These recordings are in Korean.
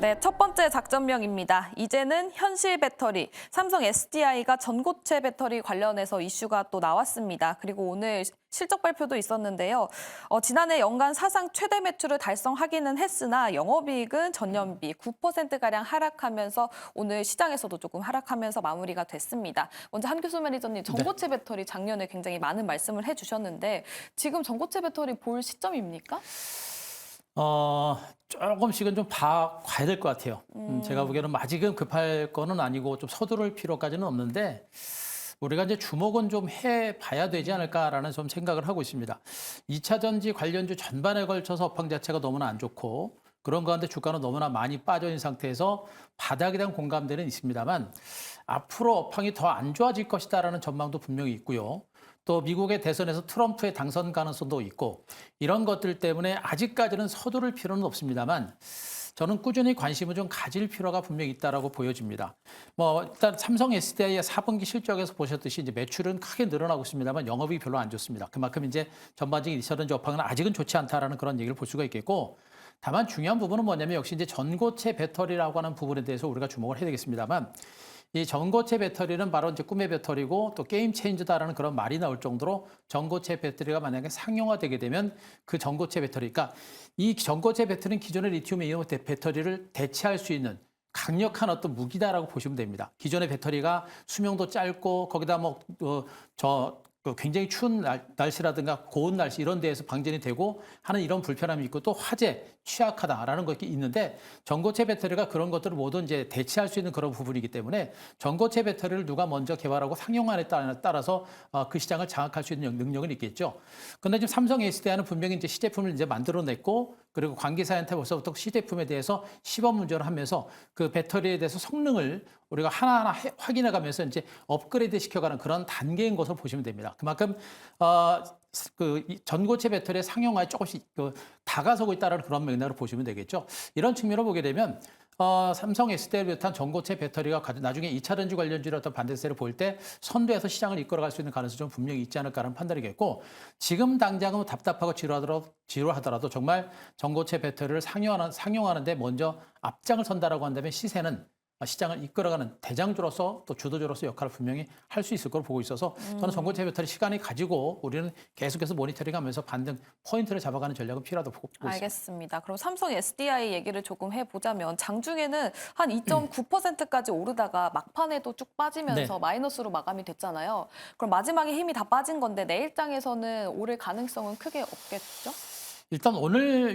네, 첫 번째 작전명입니다. 이제는 현실 배터리. 삼성 SDI가 전고체 배터리 관련해서 이슈가 또 나왔습니다. 그리고 오늘 실적 발표도 있었는데요. 지난해 연간 사상 최대 매출을 달성하기는 했으나 영업이익은 전년비 9%가량 하락하면서 오늘 시장에서도 조금 하락하면서 마무리가 됐습니다. 먼저 한규수 매니저님, 전고체 배터리 작년에 굉장히 많은 말씀을 해주셨는데 지금 전고체 배터리 볼 시점입니까? 조금씩은 좀 봐야 될 것 같아요. 제가 보기에는 아직은 급할 거는 아니고 좀 서두를 필요까지는 없는데 우리가 이제 주목은 좀 해봐야 되지 않을까라는 좀 생각을 하고 있습니다. 2차 전지 관련주 전반에 걸쳐서 업황 자체가 너무나 안 좋고 그런 가운데 주가는 너무나 많이 빠져 있는 상태에서 바닥에 대한 공감대는 있습니다만 앞으로 업황이 더 안 좋아질 것이다라는 전망도 분명히 있고요. 또 미국의 대선에서 트럼프의 당선 가능성도 있고 이런 것들 때문에 아직까지는 서두를 필요는 없습니다만 저는 꾸준히 관심을 좀 가질 필요가 분명히 있다라고 보여집니다. 일단 삼성 SDI의 4분기 실적에서 보셨듯이 이제 매출은 크게 늘어나고 있습니다만 영업이 별로 안 좋습니다. 그만큼 이제 전반적인 2차 전지 업황은 아직은 좋지 않다라는 그런 얘기를 볼 수가 있겠고 다만 중요한 부분은 뭐냐면 역시 이제 전고체 배터리라고 하는 부분에 대해서 우리가 주목을 해야 되겠습니다만 이 전고체 배터리는 바로 이제 꿈의 배터리고 또 게임 체인저다라는 그런 말이 나올 정도로 전고체 배터리가 만약에 상용화되게 되면 그 전고체 배터리, 그러니까 이 전고체 배터리는 기존의 리튬이온 배터리를 대체할 수 있는 강력한 어떤 무기다라고 보시면 됩니다. 기존의 배터리가 수명도 짧고 거기다 굉장히 추운 날씨라든가 고온 날씨 이런 데에서 방전이 되고 하는 이런 불편함이 있고 또 화재 취약하다라는 것이 있는데 전고체 배터리가 그런 것들을 모두 이제 대체할 수 있는 그런 부분이기 때문에 전고체 배터리를 누가 먼저 개발하고 상용화에 따라서 그 시장을 장악할 수 있는 능력은 있겠죠. 그런데 지금 삼성 SDI는 분명히 이제 시제품을 이제 만들어냈고 그리고 관계사한테 벌써부터 시제품에 대해서 시범 운전을 하면서 그 배터리에 대해서 성능을 우리가 하나하나 확인해 가면서 이제 업그레이드 시켜가는 그런 단계인 것으로 보시면 됩니다. 그만큼 그 전고체 배터리의 상용화에 조금씩 다가서고 있다는 그런 맥락으로 보시면 되겠죠. 이런 측면으로 보게 되면 삼성 SDI를 비롯한 전고체 배터리가 나중에 2차 전지 관련주의 어떤 반대세를 볼 때 선두에서 시장을 이끌어갈 수 있는 가능성이 좀 분명히 있지 않을까라는 판단이겠고 지금 당장은 답답하고 지루하더라도 정말 전고체 배터리를 상용하는데 먼저 앞장을 선다라고 한다면 시세는 시장을 이끌어가는 대장주로서 또 주도주로서 역할을 분명히 할 수 있을 걸로 보고 있어서 저는 전고체 배터리 시간이 가지고 우리는 계속해서 모니터링하면서 반등 포인트를 잡아가는 전략은 필요하다고 보고 있습니다. 알겠습니다. 그럼 삼성 SDI 얘기를 조금 해보자면 장중에는 한 2.9%까지 오르다가 막판에도 쭉 빠지면서 네. 마이너스로 마감이 됐잖아요. 그럼 마지막에 힘이 다 빠진 건데 내일장에서는 오를 가능성은 크게 없겠죠? 일단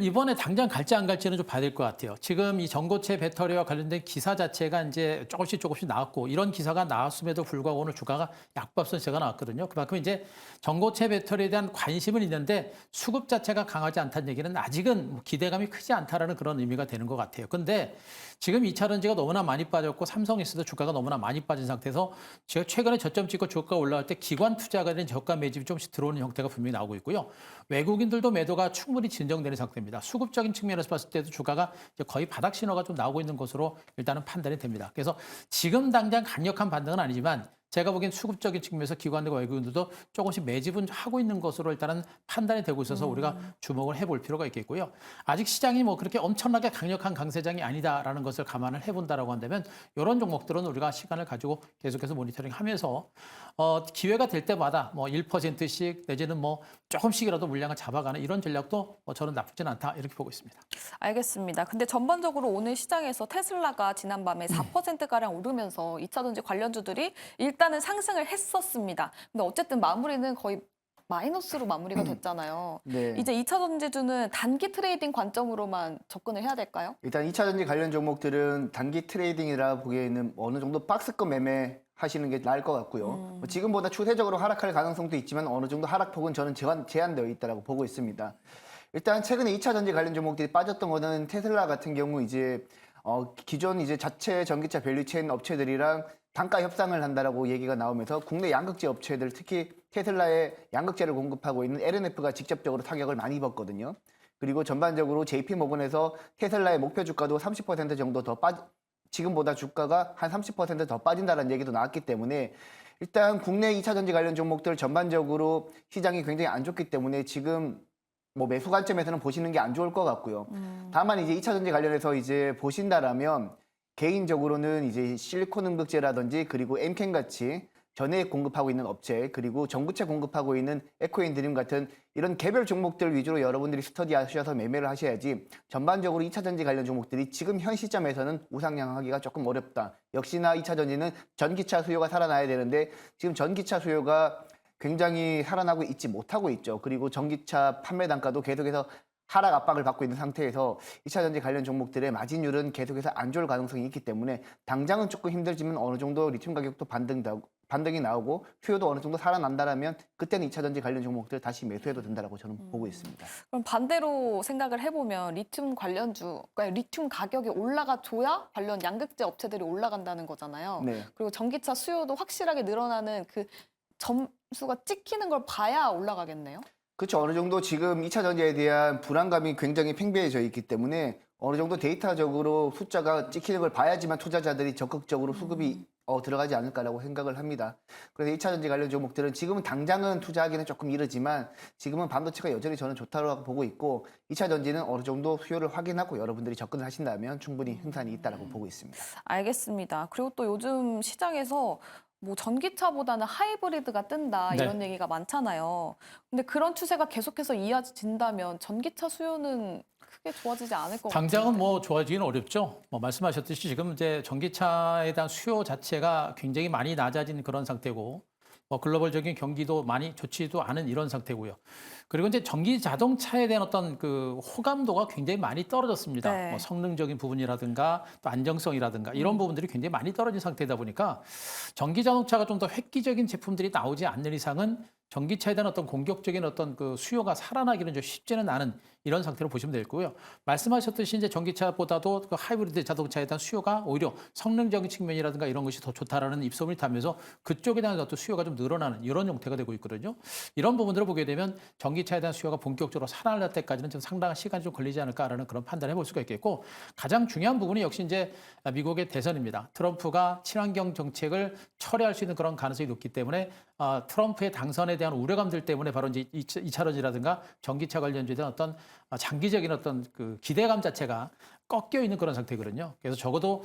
이번에 당장 갈지 안 갈지는 좀 봐야 될 것 같아요. 지금 이 전고체 배터리와 관련된 기사 자체가 이제 조금씩 나왔고 이런 기사가 나왔음에도 불구하고 오늘 주가가 약밥선세가 나왔거든요. 그만큼 이제 전고체 배터리에 대한 관심은 있는데 수급 자체가 강하지 않다는 얘기는 아직은 기대감이 크지 않다라는 그런 의미가 되는 것 같아요. 근데 지금 2차 전지가 너무나 많이 빠졌고 삼성에서도 주가가 너무나 많이 빠진 상태에서 제가 최근에 저점 찍고 주가가 올라갈 때 기관 투자가 된 저가 매집이 조금씩 들어오는 형태가 분명히 나오고 있고요. 외국인들도 매도가 충분히 진정되는 상태입니다. 수급적인 측면에서 봤을 때도 주가가 이제 거의 바닥 신호가 좀 나오고 있는 것으로 일단은 판단이 됩니다. 그래서 지금 당장 강력한 반등은 아니지만 제가 보기엔 수급적인 측면에서 기관들과 외국인들도 조금씩 매집은 하고 있는 것으로 일단은 판단이 되고 있어서 우리가 주목을 해볼 필요가 있겠고요. 아직 시장이 그렇게 엄청나게 강력한 강세장이 아니다라는 것을 감안을 해본다라고 한다면 이런 종목들은 우리가 시간을 가지고 계속해서 모니터링하면서 기회가 될 때마다 1%씩 내지는 조금씩이라도 물량을 잡아가는 이런 전략도 저는 나쁘진 않다 이렇게 보고 있습니다. 알겠습니다. 근데 전반적으로 오늘 시장에서 테슬라가 지난밤에 4%가량 오르면서 2차 전지 관련주들이 일단은 상승을 했었습니다. 근데 어쨌든 마무리는 거의 마이너스로 마무리가 됐잖아요. 네. 이제 2차 전지주는 단기 트레이딩 관점으로만 접근을 해야 될까요? 일단 2차 전지 관련 종목들은 단기 트레이딩이라 보기에는 어느 정도 박스권 매매 하시는 게 나을 것 같고요. 지금보다 추세적으로 하락할 가능성도 있지만 어느 정도 하락폭은 저는 제한되어 있다고 보고 있습니다. 일단 최근에 2차 전지 관련 종목들이 빠졌던 거는 테슬라 같은 경우 이제 기존 이제 자체 전기차 밸류체인 업체들이랑 단가 협상을 한다라고 얘기가 나오면서 국내 양극재 업체들 특히 테슬라에 양극재를 공급하고 있는 LNF가 직접적으로 타격을 많이 입었거든요. 그리고 전반적으로 JP모건에서 테슬라의 목표 주가도 30% 정도 더 지금보다 주가가 한 30% 더 빠진다는 얘기도 나왔기 때문에 일단 국내 2차 전지 관련 종목들 전반적으로 시장이 굉장히 안 좋기 때문에 지금 뭐 매수 관점에서는 보시는 게 안 좋을 것 같고요. 다만 이제 2차 전지 관련해서 이제 보신다라면 개인적으로는 이제 실리콘 응급제라든지 그리고 엠캠 같이 전해액 공급하고 있는 업체 그리고 전구체 공급하고 있는 에코인드림 같은 이런 개별 종목들 위주로 여러분들이 스터디하셔서 매매를 하셔야지 전반적으로 2차 전지 관련 종목들이 지금 현 시점에서는 우상향하기가 조금 어렵다. 역시나 2차 전지는 전기차 수요가 살아나야 되는데 지금 전기차 수요가 굉장히 살아나고 있지 못하고 있죠. 그리고 전기차 판매 단가도 계속해서 하락 압박을 받고 있는 상태에서 2차 전지 관련 종목들의 마진율은 계속해서 안 좋을 가능성이 있기 때문에 당장은 조금 힘들지만 어느 정도 리튬 가격도 반등이 나오고 수요도 어느 정도 살아난다라면 그때는 2차 전지 관련 종목들 다시 매수해도 된다라고 저는 보고 있습니다. 그럼 반대로 생각을 해보면 리튬 관련주, 그러니까 리튬 가격이 올라가줘야 관련 양극재 업체들이 올라간다는 거잖아요. 네. 그리고 전기차 수요도 확실하게 늘어나는 그 점수가 찍히는 걸 봐야 올라가겠네요. 그렇죠. 어느 정도 지금 2차 전지에 대한 불안감이 굉장히 팽배해져 있기 때문에 어느 정도 데이터적으로 숫자가 찍히는 걸 봐야지만 투자자들이 적극적으로 수급이 들어가지 않을까라고 생각을 합니다. 그래서 2차 전지 관련 종목들은 지금은 당장은 투자하기는 조금 이르지만 지금은 반도체가 여전히 저는 좋다고 보고 있고 2차 전지는 어느 정도 수요를 확인하고 여러분들이 접근을 하신다면 충분히 흥산이 있다라고 보고 있습니다. 알겠습니다. 그리고 또 요즘 시장에서 뭐 전기차보다는 하이브리드가 뜬다 네. 이런 얘기가 많잖아요. 근데 그런 추세가 계속해서 이어진다면 전기차 수요는 크게 좋아지지 않을 것 같아요. 당장은 뭐 좋아지기는 어렵죠. 뭐 말씀하셨듯이 지금 이제 전기차에 대한 수요 자체가 굉장히 많이 낮아진 그런 상태고, 뭐 글로벌적인 경기도 많이 좋지도 않은 이런 상태고요. 그리고 이제 전기 자동차에 대한 어떤 그 호감도가 굉장히 많이 떨어졌습니다. 네. 뭐 성능적인 부분이라든가 또 안정성이라든가 이런 부분들이 굉장히 많이 떨어진 상태이다 보니까 전기 자동차가 좀 더 획기적인 제품들이 나오지 않는 이상은 전기차에 대한 어떤 공격적인 어떤 그 수요가 살아나기는 좀 쉽지는 않은 이런 상태로 보시면 될 거고요. 말씀하셨듯이 이제 전기차보다도 그 하이브리드 자동차에 대한 수요가 오히려 성능적인 측면이라든가 이런 것이 더 좋다라는 입소문이 타면서 그쪽에 대한 어떤 수요가 좀 늘어나는 이런 형태가 되고 있거든요. 이런 부분들을 보게 되면 전기차에 대한 수요가 본격적으로 살아날 때까지는 좀 상당한 시간이 좀 걸리지 않을까라는 그런 판단을 해볼 수가 있겠고 가장 중요한 부분이 역시 이제 미국의 대선입니다. 트럼프가 친환경 정책을 철회할 수 있는 그런 가능성이 높기 때문에 트럼프의 당선에 대한 우려감들 때문에 바로 이제 2차 전지라든가 전기차 관련주에 대한 어떤 장기적인 어떤 그 기대감 자체가 꺾여 있는 그런 상태거든요. 그래서 적어도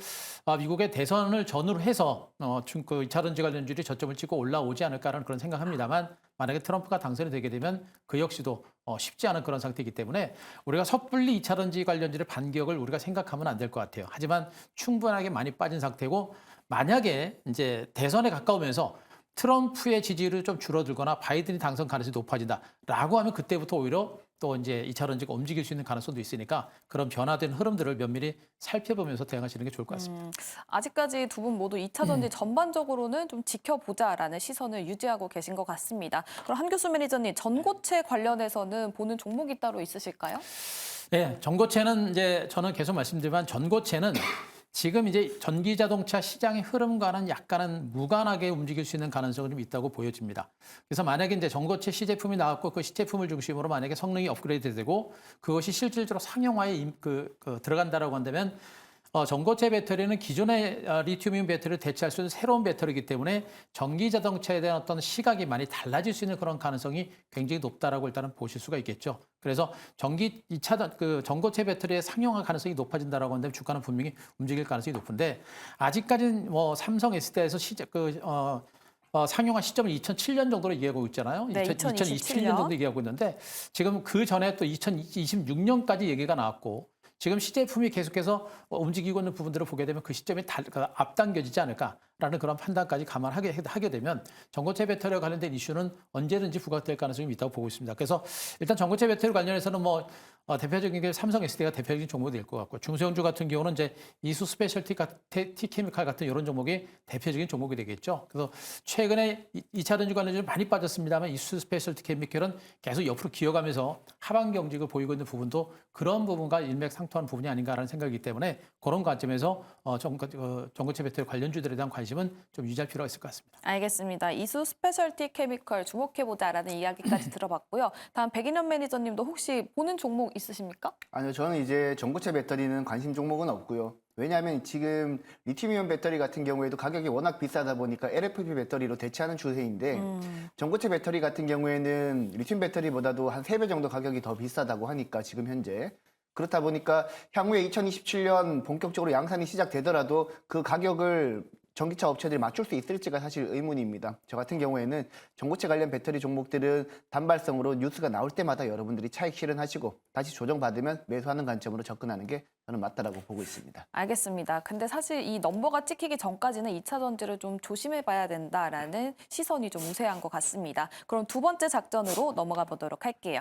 미국의 대선을 전후로 해서 그 2차 전지 관련주들이 저점을 찍고 올라오지 않을까라는 그런 생각합니다만 만약에 트럼프가 당선이 되게 되면 그 역시도 쉽지 않은 그런 상태이기 때문에 우리가 섣불리 2차 전지 관련주의 반격을 우리가 생각하면 안 될 것 같아요. 하지만 충분하게 많이 빠진 상태고 만약에 이제 대선에 가까우면서 트럼프의 지지율이 좀 줄어들거나 바이든이 당선 가능성이 높아진다라고 하면 그때부터 오히려 또 이제 2차 전지가 움직일 수 있는 가능성도 있으니까 그런 변화된 흐름들을 면밀히 살펴보면서 대응하시는 게 좋을 것 같습니다. 아직까지 두 분 모두 2차 전지 전반적으로는 좀 지켜보자라는 시선을 유지하고 계신 것 같습니다. 그럼 한교수 매니저님, 전고체 관련해서는 보는 종목이 따로 있으실까요? 네, 전고체는 이제 저는 계속 말씀드리지만 전고체는 지금 이제 전기 자동차 시장의 흐름과는 약간은 무관하게 움직일 수 있는 가능성이 좀 있다고 보여집니다. 그래서 만약에 이제 전고체 시제품이 나왔고 그 시제품을 중심으로 만약에 성능이 업그레이드 되고 그것이 실질적으로 상용화에 들어간다라고 한다면 전고체 배터리는 기존의 리튬이온 배터리를 대체할 수 있는 새로운 배터리이기 때문에 전기 자동차에 대한 어떤 시각이 많이 달라질 수 있는 그런 가능성이 굉장히 높다라고 일단은 보실 수가 있겠죠. 그래서 전고체 배터리의 상용화 가능성이 높아진다라고 한다면 주가는 분명히 움직일 가능성이 높은데 아직까지는 뭐 삼성 SDI에서 상용화 시점을 2007년 정도로 얘기하고 있잖아요. 네, 2027년 정도 얘기하고 있는데 지금 그 전에 또 2026년까지 얘기가 나왔고 지금 시제품이 계속해서 움직이고 있는 부분들을 보게 되면 그 시점이 앞당겨지지 않을까라는 그런 판단까지 감안하게 되면 전고체 배터리와 관련된 이슈는 언제든지 부각될 가능성이 있다고 보고 있습니다. 그래서 일단 전고체 배터리 관련해서는 뭐 대표적인 게 삼성 SDI가 대표적인 종목이 될 것 같고 중소형주 같은 경우는 이제 이수 스페셜티 케미칼 같은 이런 종목이 대표적인 종목이 되겠죠. 그래서 최근에 2차 전지 관련주는 많이 빠졌습니다만 이수 스페셜티 케미칼은 계속 옆으로 기어가면서 하방 경직을 보이고 있는 부분도 그런 부분과 일맥상통하는 부분이 아닌가라는 생각이기 때문에 그런 관점에서 전고체 배터리 관련주들에 대한 관심은 좀 유지할 필요가 있을 것 같습니다. 알겠습니다. 이수 스페셜티 케미컬 주목해보자라는 이야기까지 들어봤고요. 다음 백인현 매니저님도 혹시 보는 종목 있으십니까? 아니요, 저는 이제 전고체 배터리는 관심 종목은 없고요. 왜냐하면 지금 리튬이온 배터리 같은 경우에도 가격이 워낙 비싸다 보니까 LFP 배터리로 대체하는 추세인데 전고체 배터리 같은 경우에는 리튬 배터리보다도 한 3배 정도 가격이 더 비싸다고 하니까 지금 현재 그렇다 보니까 향후에 2027년 본격적으로 양산이 시작되더라도 그 가격을 전기차 업체들이 맞출 수 있을지가 사실 의문입니다. 저 같은 경우에는 전고체 관련 배터리 종목들은 단발성으로 뉴스가 나올 때마다 여러분들이 차익 실현하시고 다시 조정받으면 매수하는 관점으로 접근하는 게 저는 맞다라고 보고 있습니다. 알겠습니다. 근데 사실 이 넘버가 찍히기 전까지는 2차 전지를 좀 조심해 봐야 된다라는 시선이 좀 우세한 것 같습니다. 그럼 두 번째 작전으로 넘어가 보도록 할게요.